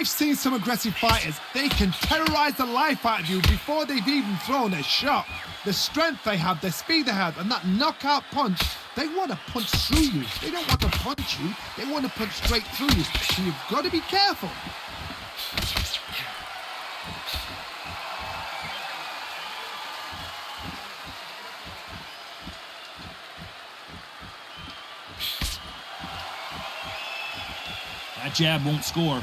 I've seen some aggressive fighters. They can terrorize the life out of you before they've even thrown a shot. The strength they have, the speed they have, and that knockout punch, they want to punch through you. They don't want to punch you. They want to punch straight through you. So you've got to be careful. That jab won't score.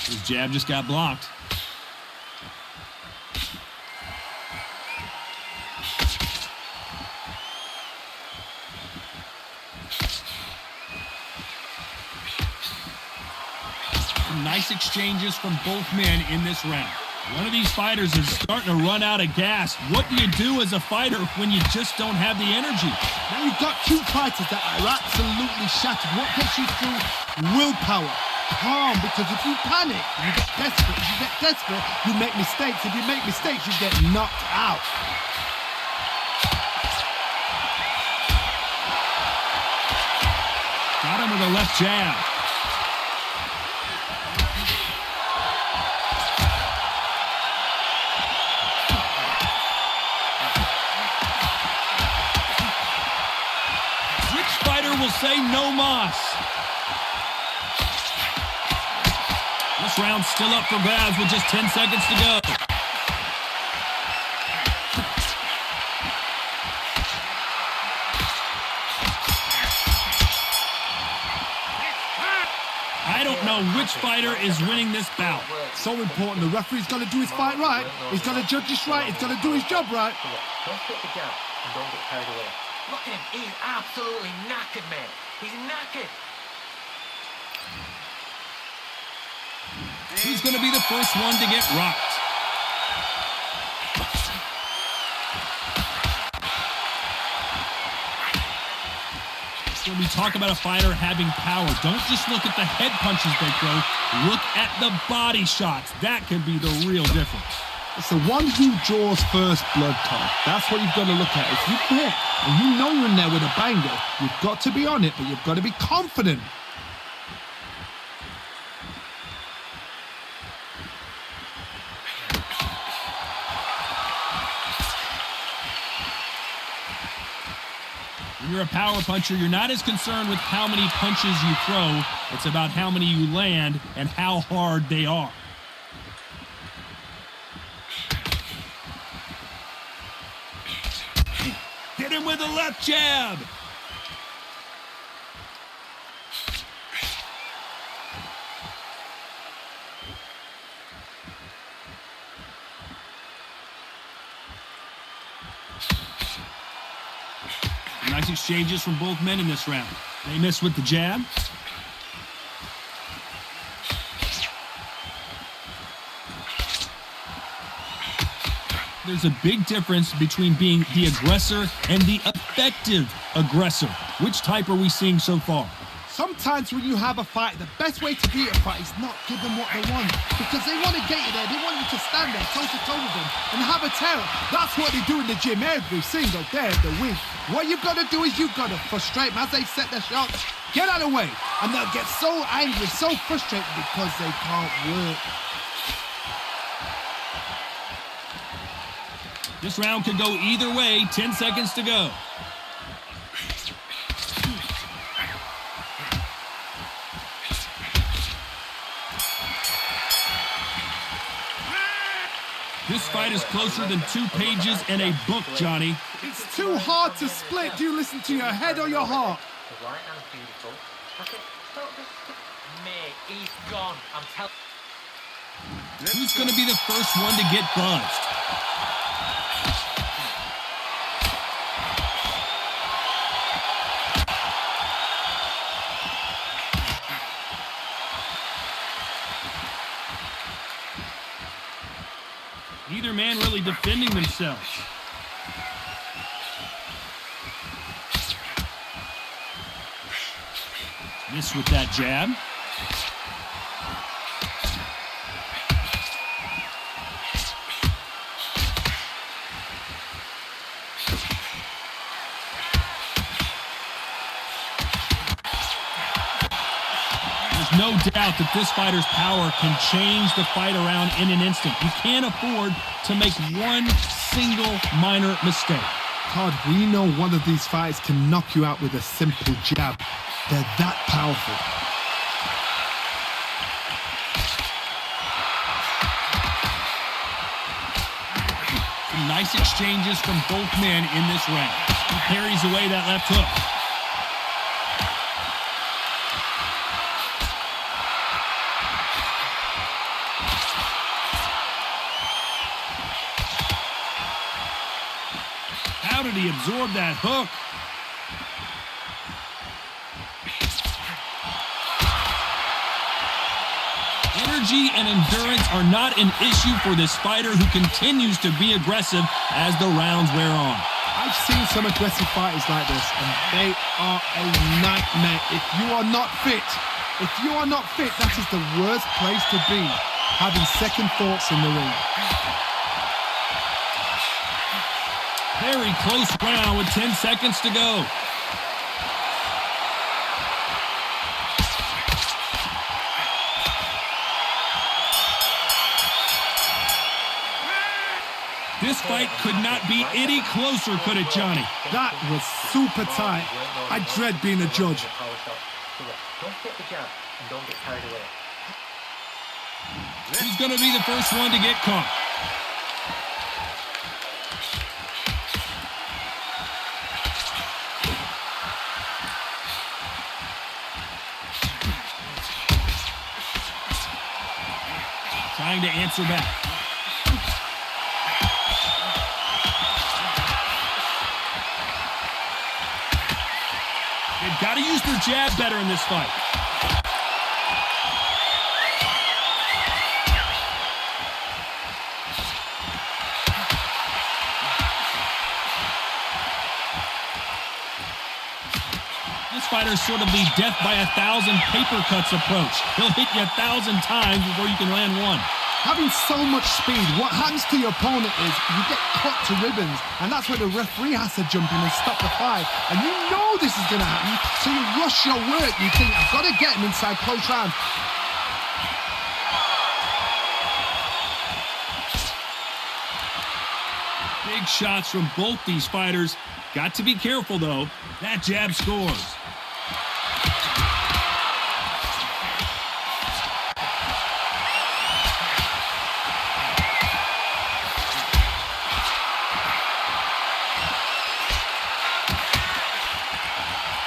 His jab just got blocked. Some nice exchanges from both men in this round. One of these fighters is starting to run out of gas. What do you do as a fighter when you just don't have the energy? Now you've got two fighters that are absolutely shattered. What gets you through? Willpower. Calm, because if you panic, you get desperate. If you get desperate, you make mistakes. If you make mistakes, you get knocked out. Got him with a left jab. Which fighter will say no mas? This round's still up for grabs with just 10 seconds to go. I don't know which fighter is winning this bout. So important. The referee's got to do his fight right. He's got to judge this right. He's got to do his job right. Don't hit the jab and don't get carried away. Look at him. He's absolutely knackered, mate. He's knackered. Who's going to be the first one to get rocked? When we talk about a fighter having power, don't just look at the head punches they throw. Look at the body shots. That can be the real difference. It's the one who draws first blood, Tom. That's what you've got to look at. If you hit and you know you're in there with a banger, you've got to be on it, but you've got to be confident. When you're a power puncher, you're not as concerned with how many punches you throw. It's about how many you land and how hard they are. Hit him with a left jab. Nice exchanges from both men in this round. They miss with the jab. There's a big difference between being the aggressor and the effective aggressor. Which type are we seeing so far? Sometimes when you have a fight, the best way to beat a fight is not give them what they want. Because they want to get you there. They want you to stand there toe-to-toe with them and have a terror. That's what they do in the gym every single day of the week. What you've got to do is you've got to frustrate them as they set their shots. Get out of the way. And they'll get so angry, so frustrated because they can't work. This round could go either way. 10 seconds to go. This fight is closer than 2 pages in a book, Johnny. It's too hard to split. Do you listen to your head or your heart? The right hand's beautiful. Mate, he's gone. I'm telling you. Who's going to be the first one to get buzzed? Neither man really defending themselves. Miss with that jab. There's no doubt that this fighter's power can change the fight around in an instant. You can't afford to make one single minor mistake. Todd, we know one of these fights can knock you out with a simple jab. They're that powerful. Some nice exchanges from both men in this round. He parries away that left hook. How did he absorb that hook? Energy and endurance are not an issue for this fighter who continues to be aggressive as the rounds wear on. I've seen some aggressive fighters like this, and they are a nightmare. If you are not fit, that is the worst place to be, having second thoughts in the ring. Very close round with 10 seconds to go. This fight could not be any closer, could it, Johnny? That was super tight. I dread being a judge. Don't get the jab and don't get carried away. Who's going to be the first one to get caught? Trying to answer back. They've got to use their jab better in this fight. This fighter's sort of the death by 1,000 paper cuts approach. He'll hit you 1,000 times before you can land one. Having so much speed, what happens to your opponent is you get cut to ribbons, and that's where the referee has to jump in and stop the fight. And you know this is going to happen, so you rush your work. You think, I've got to get him inside close round. Big shots from both these fighters. Got to be careful, though. That jab scores.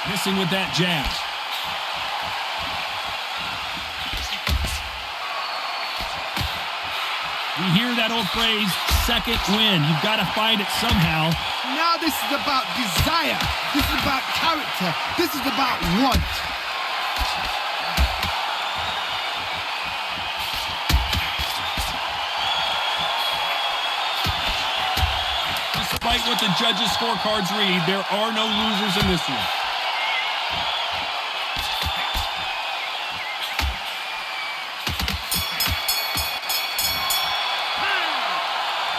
Missing with that jab. We hear that old phrase, second win. You've got to find it somehow. Now this is about desire. This is about character. This is about want. Despite what the judges' scorecards read, there are no losers in this one.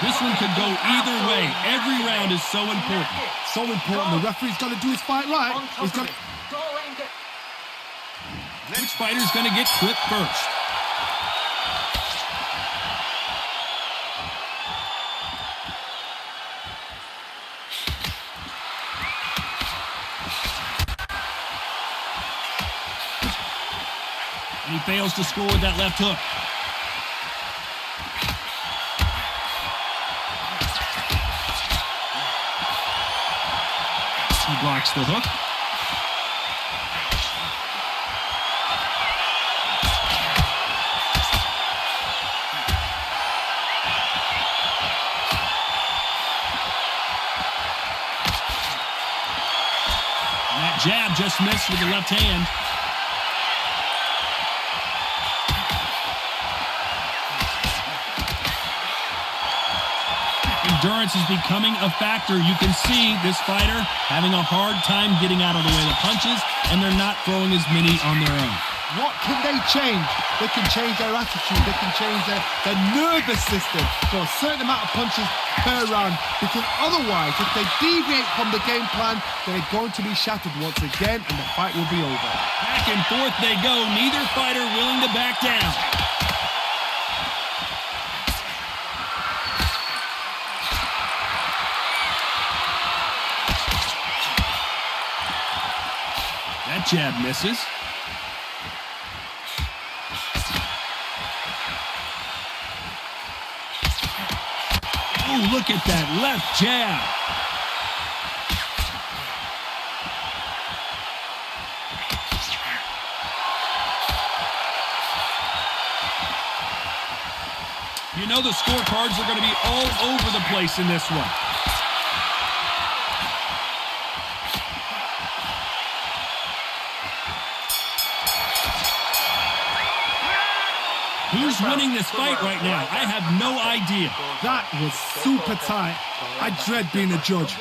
This one could go either way. Every round is so important. So important. The referee's got to do his fight right. He's got to... Which fighter's going to get clipped first? And he fails to score with that left hook. He blocks the hook. And that jab just missed with the left hand. Endurance is becoming a factor. You can see this fighter having a hard time getting out of the way of the punches, and they're not throwing as many on their own. What can they change? They can change their attitude. They can change their nervous system for a certain amount of punches per round. Because otherwise, if they deviate from the game plan, they're going to be shattered once again, and the fight will be over. Back and forth they go. Neither fighter willing to back down. That jab misses. Oh, look at that left jab. You know the scorecards are going to be all over the place in this one. Who's winning this fight right now? I have no idea. That was super tight. I dread being a judge.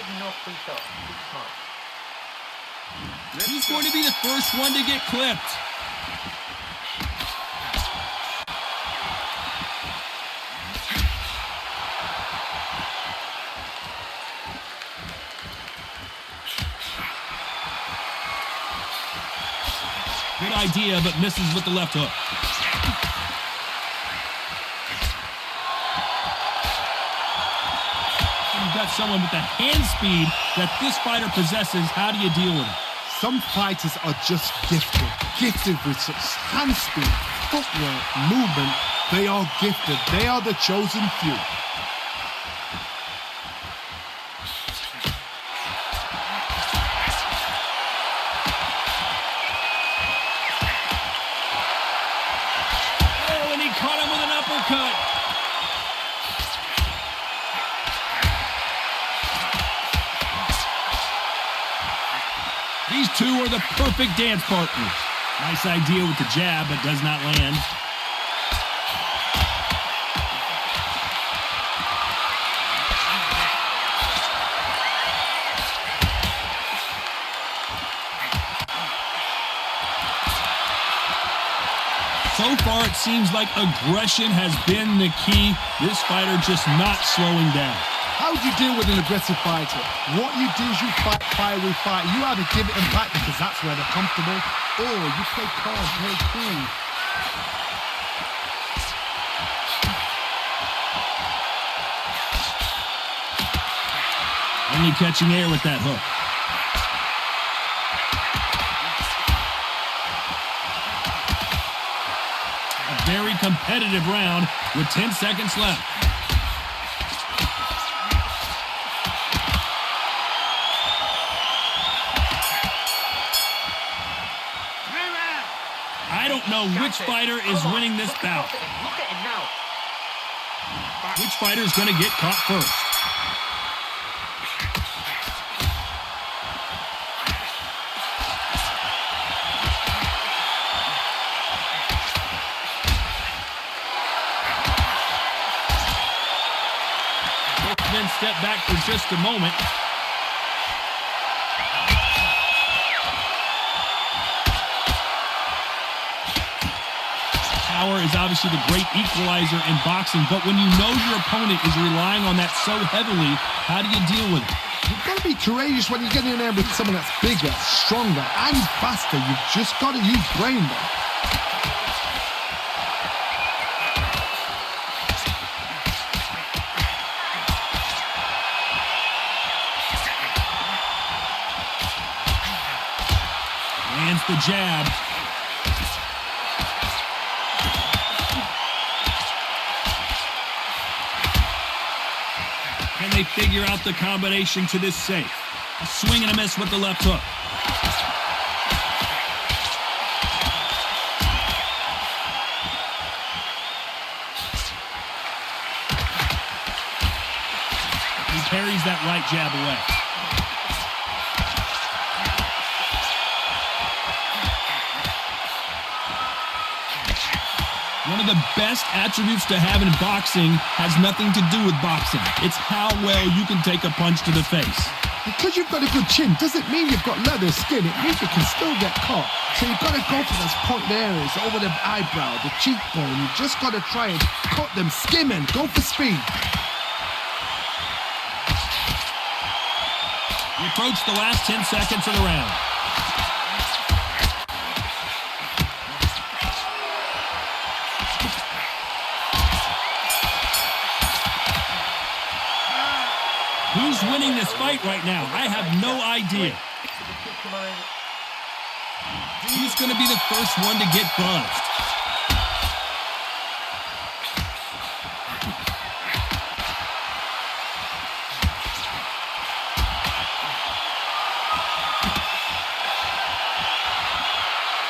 Who's going to be the first one to get clipped? Good idea, but misses with the left hook. You've got someone with the hand speed that this fighter possesses. How do you deal with it? Some fighters are just gifted with such hand speed, footwork, movement. They are gifted. They are the chosen few. Oh, and he caught him with an uppercut. These two are the perfect dance partners. Nice idea with the jab, but does not land. So far, it seems like aggression has been the key. This fighter just not slowing down. How do you deal with an aggressive fighter? What you do is you fight fire with fire. You either give it and back because that's where they're comfortable, or you play calm, play cool. Only catching air with that hook. A very competitive round with 10 seconds left. I don't know which fighter is winning this bout. Look at him now. Which fighter is going to get caught first? Both men step back for just a moment. Power is obviously the great equalizer in boxing, but when you know your opponent is relying on that so heavily, how do you deal with it? You've got to be courageous when you get in there with someone that's bigger, stronger, and faster. You've just got to use brain there. Lands the jab. Can they figure out the combination to this safe? A swing and a miss with the left hook. He parries that right jab away. One of the best attributes to have in boxing has nothing to do with boxing. It's how well you can take a punch to the face. because you've got a good chin doesn't mean you've got leather skin. It means you can still get caught. So you've got to go for those point areas, over the eyebrow, the cheekbone. You've just got to try and cut them, skim and go for speed. We approach the last 10 seconds of the round. Who's winning this fight right now? I have no idea. Who's going to be the first one to get buzzed?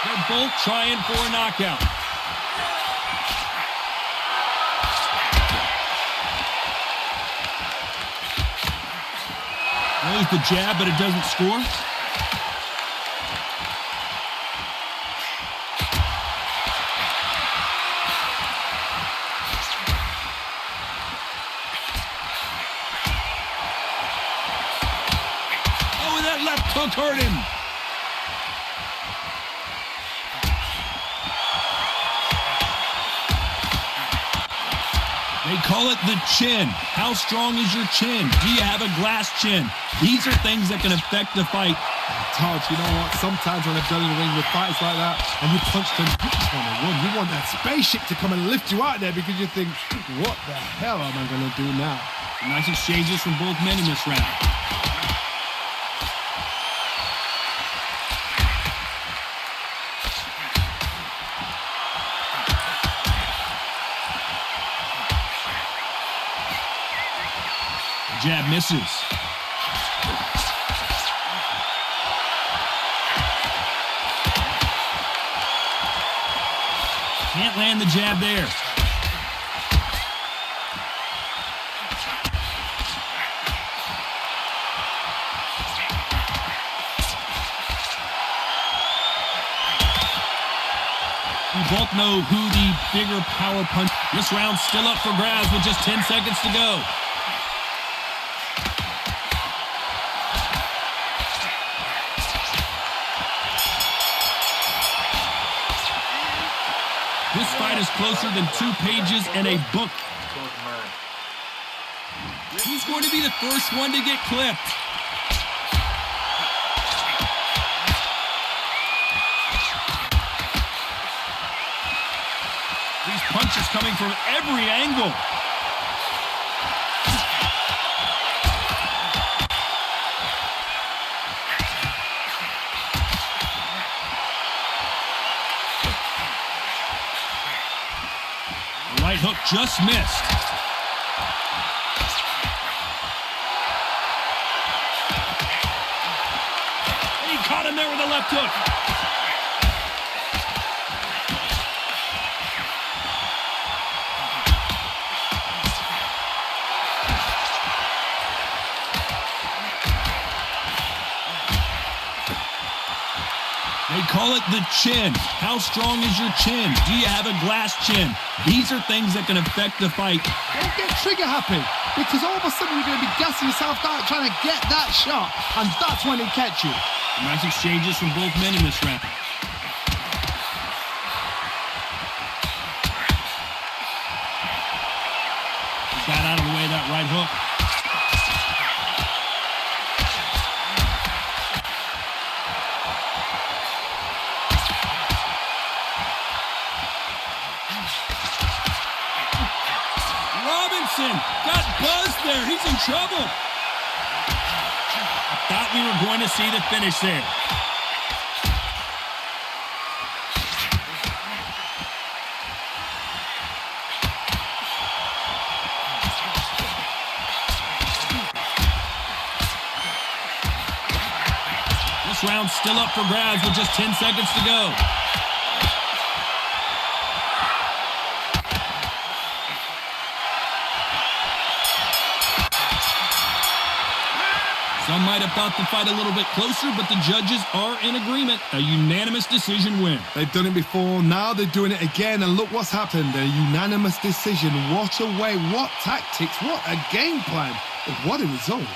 They're both trying for a knockout. There's the jab, but it doesn't score. Oh, that left hook hurt him. They call it the chin. How strong is your chin? Do you have a glass chin? These are things that can affect the fight. Todd, you know what? Sometimes when I've done in the ring with fights like that, and you punch them, you just want to run. You want that spaceship to come and lift you out there because you think, what the hell am I going to do now? Nice exchanges from both men in this round. Jab misses. Can't land the jab there. We both know who the bigger power punch. This round's still up for grabs with just 10 seconds to go. This fight is closer than 2 pages in a book. Who's going to be the first one to get clipped? These punches coming from every angle. Right hook just missed. And he caught him there with a left hook. They call it the chin. How strong is your chin? Do you have a glass chin? These are things that can affect the fight. Don't get trigger happy, because all of a sudden you're going to be gassing yourself out trying to get that shot, and that's when they catch you. Nice exchanges from both men in this round. He got out of the way of that right hook. Got buzzed there. He's in trouble. I thought we were going to see the finish there. This round's still up for grabs with just 10 seconds to go. Some might have thought the fight a little bit closer, but the judges are in agreement. A unanimous decision win. They've done it before, now they're doing it again, and look what's happened. A unanimous decision. What a way, what tactics, what a game plan. What a result.